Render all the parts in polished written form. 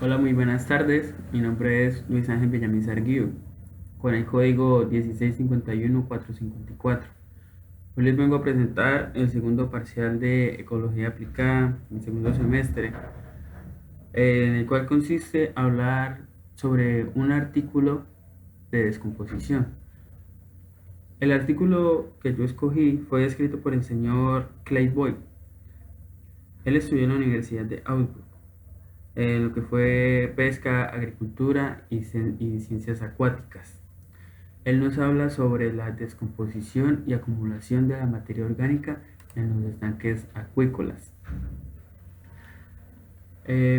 Hola, muy buenas tardes. Mi nombre es Luis Ángel Villamizar Guido, con el código 1651454. Hoy les vengo a presentar el segundo parcial de Ecología Aplicada, mi segundo semestre, en el cual consiste hablar sobre un artículo de descomposición. El artículo que yo escogí fue escrito por el señor Clay Boyd. Él estudió en la Universidad de Augsburg, lo que fue pesca, agricultura y ciencias acuáticas. Él nos habla sobre la descomposición y acumulación de la materia orgánica en los estanques acuícolas.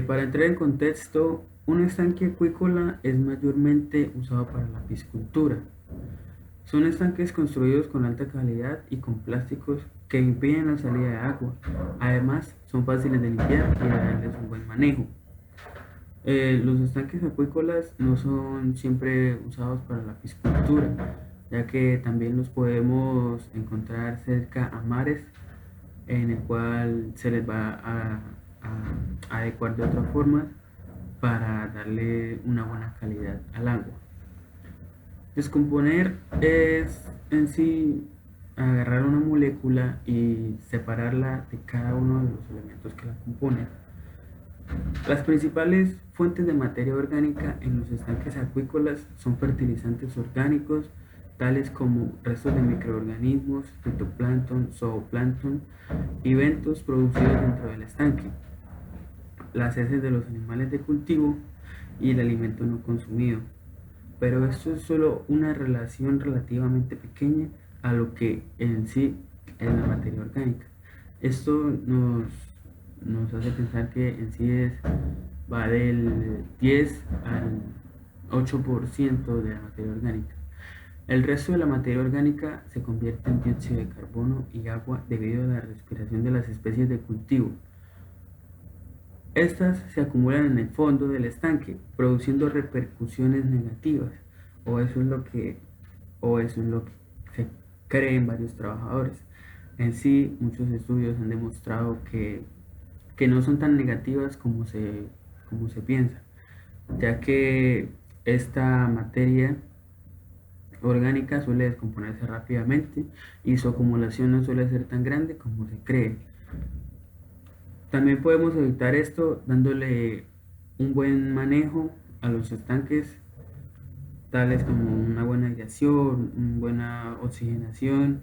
Para entrar en contexto, un estanque acuícola es mayormente usado para la piscicultura. Son estanques construidos con alta calidad y con plásticos que impiden la salida de agua. Además, son fáciles de limpiar y darles un buen manejo. Los estanques acuícolas no son siempre usados para la piscicultura, ya que también los podemos encontrar cerca a mares, en el cual se les va a adecuar de otra forma para darle una buena calidad al agua. Descomponer es en sí agarrar una molécula y separarla de cada uno de los elementos que la componen. Las principales fuentes de materia orgánica en los estanques acuícolas son fertilizantes orgánicos, tales como restos de microorganismos, fitoplancton, zooplancton y bentos producidos dentro del estanque, las heces de los animales de cultivo y el alimento no consumido. Pero esto es solo una relación relativamente pequeña a lo que en sí es la materia orgánica. Esto nos hace pensar que en sí va del 10 al 8% de la materia orgánica. El resto de la materia orgánica se convierte en dióxido de carbono y agua debido a la respiración de las especies de cultivo. Estas se acumulan en el fondo del estanque, produciendo repercusiones negativas, o eso es lo que, o eso es lo que se cree en varios trabajadores. En sí, muchos estudios han demostrado que no son tan negativas como se piensa, ya que esta materia orgánica suele descomponerse rápidamente y su acumulación no suele ser tan grande como se cree. También podemos evitar esto dándole un buen manejo a los estanques, tales como una buena aireación, una buena oxigenación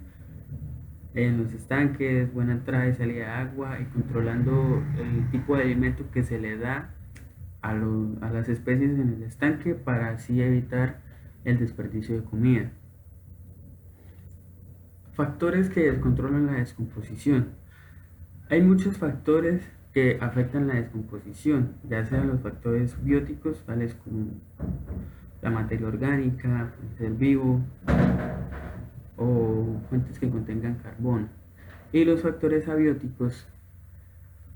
en los estanques, buena entrada y salida de agua y controlando el tipo de alimento que se le da a las especies en el estanque para así evitar el desperdicio de comida. Factores que descontrolan la descomposición. Hay muchos factores que afectan la descomposición, ya sean los factores bióticos, tales como la materia orgánica, el ser vivo o fuentes que contengan carbono, y los factores abióticos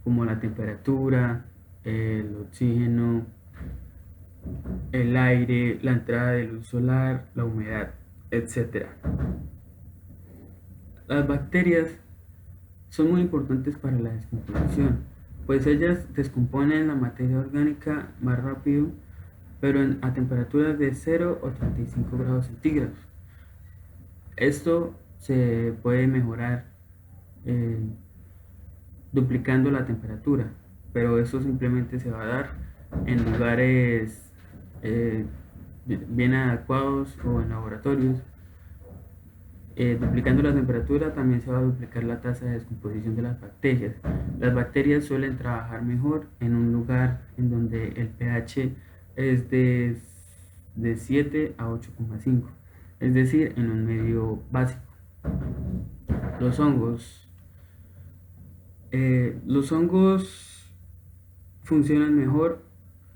como la temperatura, el oxígeno, el aire, la entrada de luz solar, la humedad, etc. Las bacterias son muy importantes para la descomposición, pues ellas descomponen la materia orgánica más rápido, pero a temperaturas de 0 o 35 grados centígrados. Esto se puede mejorar eh, duplicando la temperatura, pero eso simplemente se va a dar en lugares eh, bien adecuados o en laboratorios. Duplicando la temperatura también se va a duplicar la tasa de descomposición de las bacterias. Las bacterias suelen trabajar mejor en un lugar en donde el pH es de 7 a 8,5, es decir, en un medio básico. Los hongos. Los hongos funcionan mejor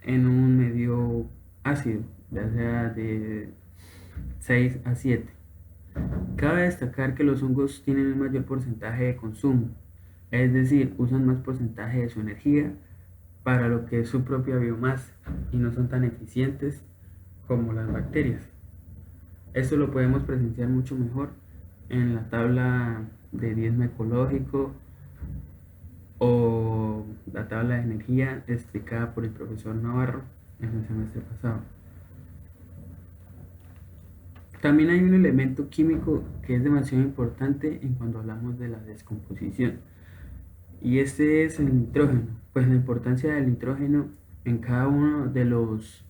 en un medio ácido, ya sea de 6 a 7. Cabe destacar que los hongos tienen un mayor porcentaje de consumo, es decir, usan más porcentaje de su energía para lo que es su propia biomasa y no son tan eficientes como las bacterias. Esto lo podemos presenciar mucho mejor en la tabla de diezmo ecológico o la tabla de energía explicada por el profesor Navarro en el semestre pasado. También hay un elemento químico que es demasiado importante en cuando hablamos de la descomposición, y este es el nitrógeno. Pues la importancia del nitrógeno en cada uno de los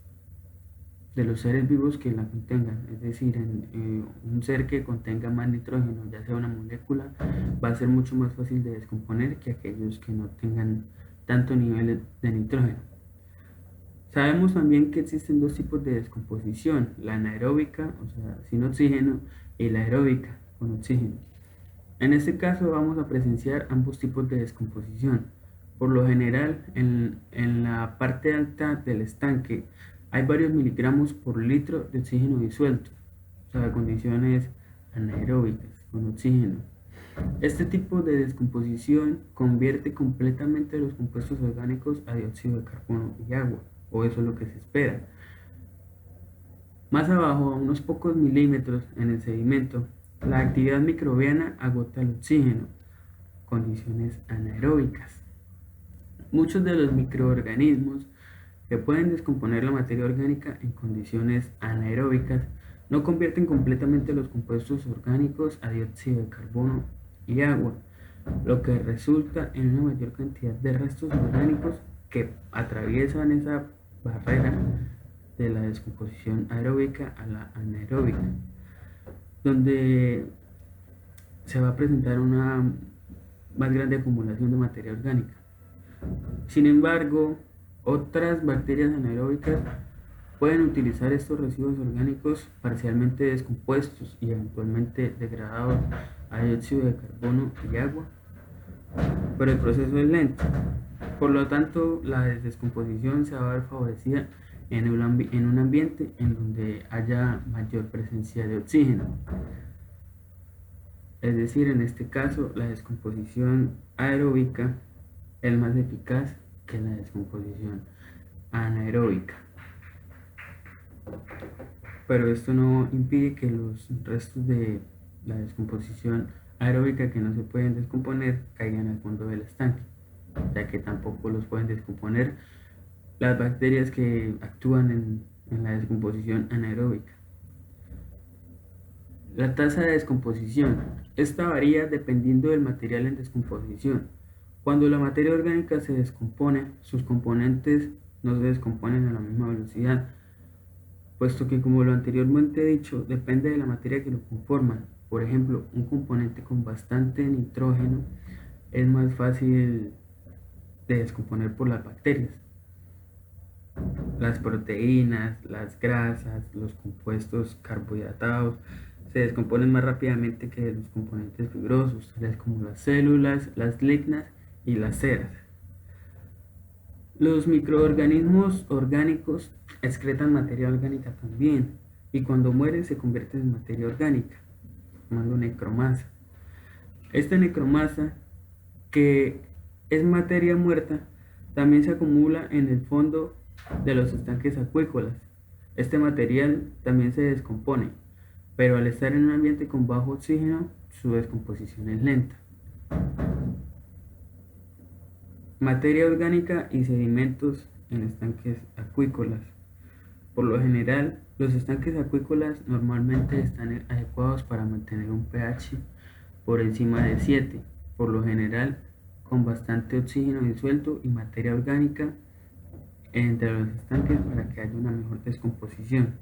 seres vivos que la contengan, es decir, en un ser que contenga más nitrógeno, ya sea una molécula, va a ser mucho más fácil de descomponer que aquellos que no tengan tanto nivel de nitrógeno. Sabemos también que existen dos tipos de descomposición: la anaeróbica, o sea, sin oxígeno, y la aeróbica, con oxígeno. En este caso vamos a presenciar ambos tipos de descomposición. Por lo general, en la parte alta del estanque hay varios miligramos por litro de oxígeno disuelto, o sea, condiciones anaeróbicas, con oxígeno. Este tipo de descomposición convierte completamente los compuestos orgánicos a dióxido de carbono y agua, o eso es lo que se espera. Más abajo, a unos pocos milímetros en el sedimento, la actividad microbiana agota el oxígeno, condiciones anaeróbicas. Muchos de los microorganismos que pueden descomponer la materia orgánica en condiciones anaeróbicas no convierten completamente los compuestos orgánicos a dióxido de carbono y agua, lo que resulta en una mayor cantidad de restos orgánicos que atraviesan esa barrera de la descomposición aeróbica a la anaeróbica, donde se va a presentar una más grande acumulación de materia orgánica. Sin embargo, otras bacterias anaeróbicas pueden utilizar estos residuos orgánicos parcialmente descompuestos y eventualmente degradados a dióxido de carbono y agua, pero el proceso es lento. Por lo tanto, la descomposición se va a ver favorecida en un ambiente en donde haya mayor presencia de oxígeno. Es decir, en este caso, la descomposición aeróbica es más eficaz que la descomposición anaeróbica. Pero esto no impide que los restos de la descomposición aeróbica que no se pueden descomponer caigan al fondo del estanque, ya que tampoco los pueden descomponer las bacterias que actúan en la descomposición anaeróbica. La tasa de descomposición. Esta varía dependiendo del material en descomposición. Cuando la materia orgánica se descompone, sus componentes no se descomponen a la misma velocidad, puesto que, como lo anteriormente he dicho, depende de la materia que lo conforman. Por ejemplo, un componente con bastante nitrógeno es más fácil de descomponer por las bacterias. Las proteínas, las grasas, los compuestos carbohidratados se descomponen más rápidamente que los componentes fibrosos, tales como las células, las lignas y las ceras. Los microorganismos orgánicos excretan materia orgánica también, y cuando mueren se convierten en materia orgánica, formando necromasa. Esta necromasa, que es materia muerta, también se acumula en el fondo de los estanques acuícolas. Este material también se descompone, pero al estar en un ambiente con bajo oxígeno, su descomposición es lenta. Materia orgánica y sedimentos en estanques acuícolas. Por lo general, los estanques acuícolas normalmente están adecuados para mantener un pH por encima de 7, por lo general con bastante oxígeno disuelto y materia orgánica entre los estanques para que haya una mejor descomposición.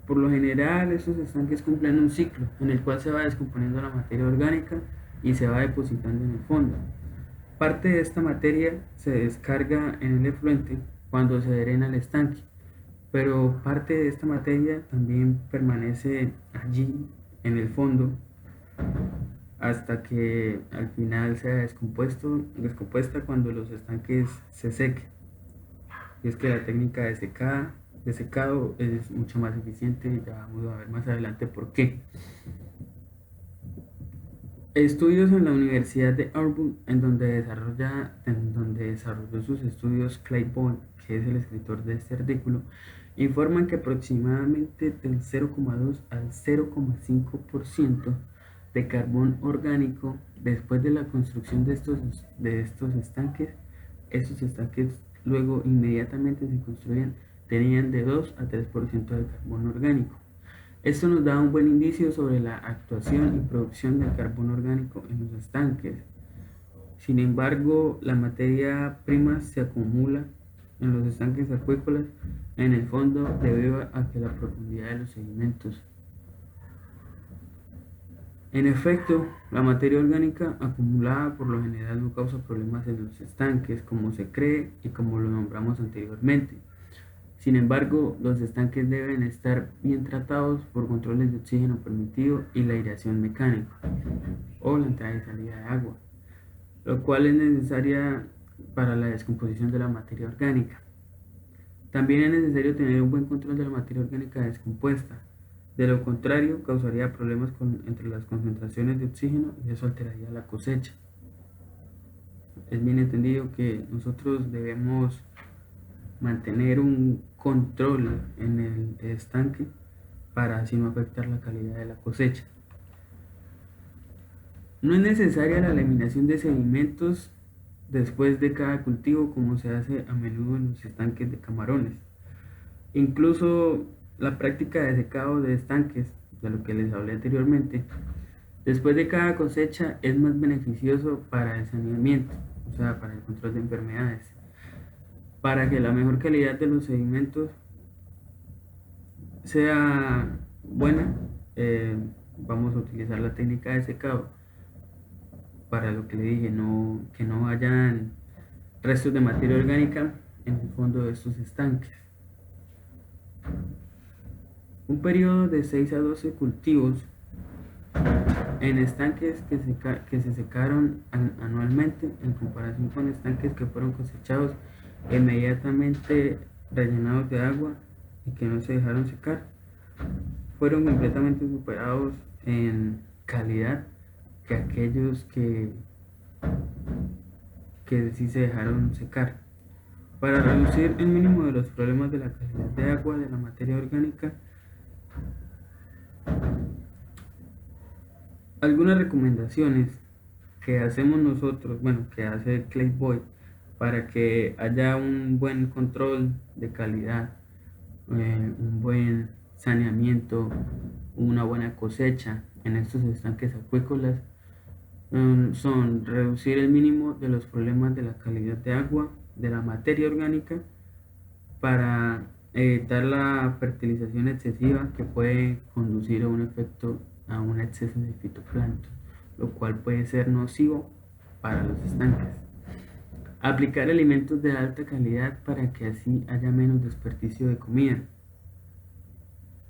Por lo general, estos estanques cumplen un ciclo en el cual se va descomponiendo la materia orgánica y se va depositando en el fondo. Parte de esta materia se descarga en el efluente cuando se drena el estanque, pero parte de esta materia también permanece allí en el fondo hasta que al final sea descompuesta cuando los estanques se sequen. Y es que la técnica de secado es mucho más eficiente, y ya vamos a ver más adelante por qué. Estudios en la Universidad de Auburn, en donde desarrolló sus estudios Claiborne, que es el escritor de este artículo, informan que aproximadamente del 0,2 al 0,5% de carbón orgánico después de la construcción de estos estanques luego inmediatamente se construían, tenían de 2 a 3% de carbón orgánico. Esto nos da un buen indicio sobre la actuación y producción del carbón orgánico en los estanques. Sin embargo, la materia prima se acumula en los estanques acuícolas en el fondo debido a que la profundidad de los sedimentos. En efecto, la materia orgánica acumulada por lo general no causa problemas en los estanques, como se cree y como lo nombramos anteriormente. Sin embargo, los estanques deben estar bien tratados por controles de oxígeno permitido y la aireación mecánica, o la entrada y salida de agua, lo cual es necesaria para la descomposición de la materia orgánica. También es necesario tener un buen control de la materia orgánica descompuesta. De lo contrario, causaría problemas entre las concentraciones de oxígeno y eso alteraría la cosecha. Es bien entendido que nosotros debemos mantener un control en el estanque para así no afectar la calidad de la cosecha. No es necesaria la eliminación de sedimentos después de cada cultivo como se hace a menudo en los estanques de camarones. Incluso la práctica de secado de estanques, de lo que les hablé anteriormente, después de cada cosecha es más beneficioso para el saneamiento, o sea, para el control de enfermedades. Para que la mejor calidad de los sedimentos sea buena, vamos a utilizar la técnica de secado para lo que le dije, que no hayan restos de materia orgánica en el fondo de estos estanques. Un periodo de 6 a 12 cultivos en estanques que se secaron anualmente en comparación con estanques que fueron cosechados inmediatamente rellenados de agua y que no se dejaron secar, fueron completamente superados en calidad que aquellos que sí se dejaron secar. Para reducir el mínimo de los problemas de la calidad de agua de la materia orgánica, algunas recomendaciones que hacemos nosotros, bueno, que hace Clay Boyd para que haya un buen control de calidad, un buen saneamiento, una buena cosecha en estos estanques acuícolas, son reducir el mínimo de los problemas de la calidad de agua, de la materia orgánica, para evitar la fertilización excesiva que puede conducir a un exceso de fitoplancton, lo cual puede ser nocivo para los estanques. Aplicar alimentos de alta calidad para que así haya menos desperdicio de comida.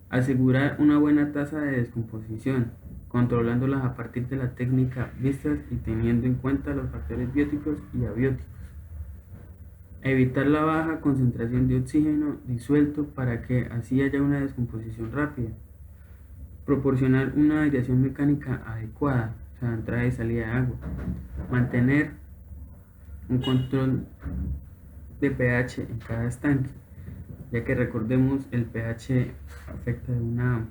Asegurar una buena tasa de descomposición, controlándolas a partir de la técnica vistas y teniendo en cuenta los factores bióticos y abióticos. Evitar la baja concentración de oxígeno disuelto para que así haya una descomposición rápida. Proporcionar una aireación mecánica adecuada, o sea, entrada y salida de agua. Mantener un control de pH en cada estanque, ya que recordemos el pH afecta de una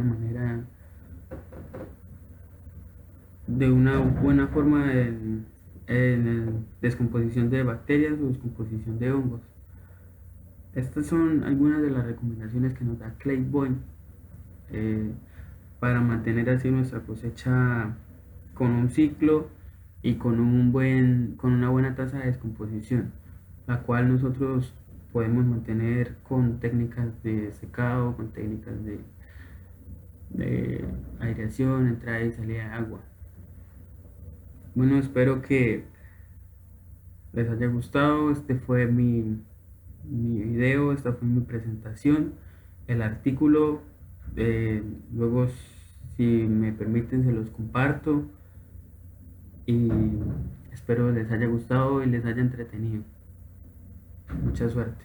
manera, de una buena forma en descomposición de bacterias o descomposición de hongos. Estas son algunas de las recomendaciones que nos da Clay Boyd para mantener así nuestra cosecha con un ciclo y con una buena tasa de descomposición, la cual nosotros podemos mantener con técnicas de secado, con técnicas de aireación, entrada y salida de agua. Bueno, espero que les haya gustado. Este fue mi video, esta fue mi presentación. El artículo, luego, si me permiten, se los comparto. Y espero les haya gustado y les haya entretenido. Mucha suerte.